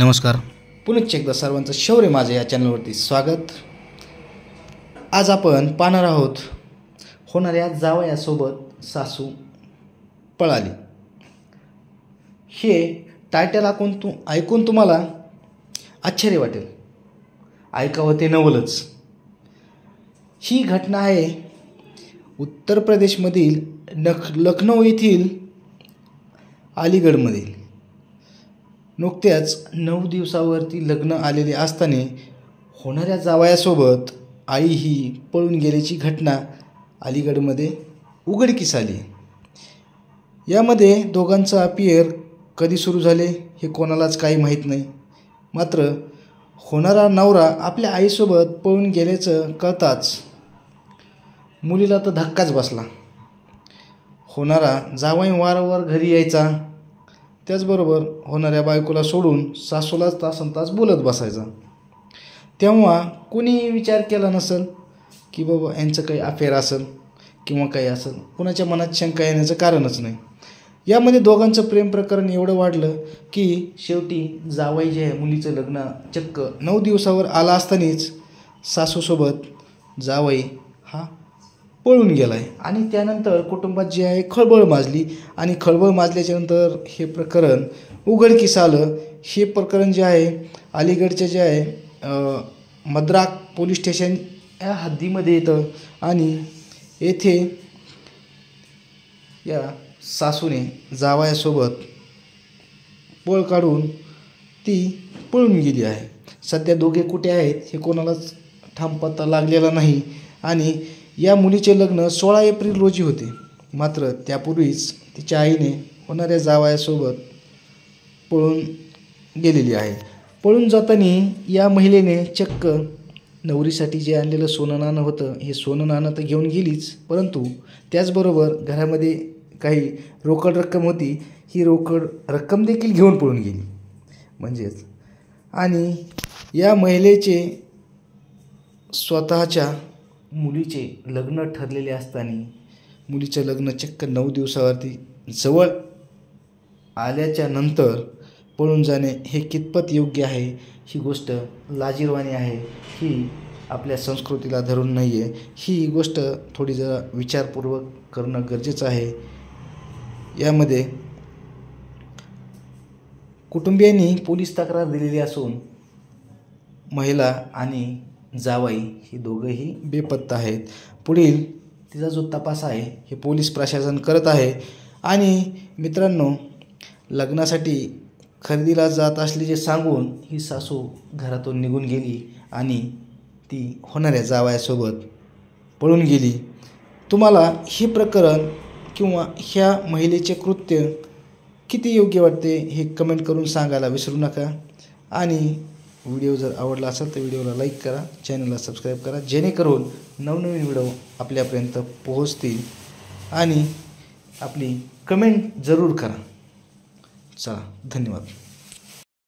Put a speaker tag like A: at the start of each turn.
A: नमस्कार. पुनश्च एकदा सर्वांचं शौर्य माझ्या या चॅनलवरती स्वागत. आज आपण पाहणार आहोत होणाऱ्या जावयासोबत सासू पळाली. हे टायटल ऐकून तुम्हाला आश्चर्य वाटेल, ऐकावं ते नवलच. ही घटना आहे उत्तर प्रदेशमधील लखनौ येथील अलीगडमधील. नुकत्याच 9 दिवसावरती लग्न आलेले असताना होणाऱ्या जावयासोबत आई ही पळून गेल्याची घटना अलीगडमध्ये उघडकीस आली. यामध्ये दोघांचं अफेअर कधी सुरू झाले हे कोणालाच काही माहीत नाही. मात्र होणारा नवरा आपल्या आईसोबत पळून गेल्याचं कळताच मुलीला तर धक्काच बसला. होणारा जावई वारंवार घरी यायचा, त्याचबरोबर होणाऱ्या बायकोला सोडून सासूलाच तासनतास बोलत बसायचा. तेव्हा कुणी विचार केला नसेल की बाबा यांचं काही अफेअर असेल किंवा काही असेल. कुणाच्या मनात शंका येण्याचं कारणच नाही. यामध्ये दोघांचं प्रेम प्रकरण एवढं वाढलं की शेवटी जावई जे आहे मुलीचं लग्न चक्क 9 दिवसावर आला असतानाच सासूसोबत जावई हा पळून गेला आहे. आणि त्यानंतर कुटुंबात जे आहे खळबळ माजली आणि खळबळ माजल्याच्यानंतर हे प्रकरण उघडकीस आलं. हे प्रकरण जे आहे अलीगडचे जे आहे मद्राक पोलीस स्टेशन या हद्दीमध्ये येतं. आणि येथे या सासूने जावयासोबत पळ काढून ती पळून गेली आहे. सध्या दोघे कुठे आहेत हे कोणालाच ठाम पत्ता लागलेला नाही. आणि या मुलीचे लग्न 16 एप्रिल रोजी होते. मात्र त्यापूर्वीच तिच्या आईने होणाऱ्या जावयासोबत पळून गेलेली आहे. पळून जाताना या महिलेने चक्क नवरीसाठी जे आणलेलं सोनं नाणं होतं हे सोनं नाणं तर घेऊन गेलीच, परंतु त्याचबरोबर घरामध्ये काही रोकड रक्कम होती, ही रोकड रक्कम देखील घेऊन पळून गेली म्हणजेच. आणि या महिलेचे स्वतःच्या मुलीचे लग्न ठरलेले असताना मुलीचं लग्न चक्क 9 दिवसावरती जवळ आल्याच्या नंतर पळून जाणे हे कितपत योग्य आहे, ही गोष्ट लाजिरवाणी आहे. ही आपल्या संस्कृतीला धरून नाही आहे. ही गोष्ट थोडी जरा विचारपूर्वक करणं गरजेचं आहे. यामध्ये कुटुंबियांनी पोलीस तक्रार दिलेली असून महिला आणि जावई ही दोघंही बेपत्ता आहेत. पुढील तिचा जो तपास आहे हे पोलीस प्रशासन करत आहे. आणि मित्रांनो, लग्नासाठी खरेदीला जात असल्याचे सांगून ही सासू घरातून निघून गेली आणि ती होणाऱ्या जावयासोबत पळून गेली. तुम्हाला हे प्रकरण किंवा ह्या महिलेचे कृत्य किती योग्य वाटते हे कमेंट करून सांगायला विसरू नका. आणि व्हिडिओ जर आवडला असेल तर व्हिडिओला लाईक करा, चॅनलला सबस्क्राईब करा, जेणेकरून नवनवीन व्हिडिओ आपल्यापर्यंत पोहोचतील. आणि आपली कमेंट जरूर करा. चला, धन्यवाद.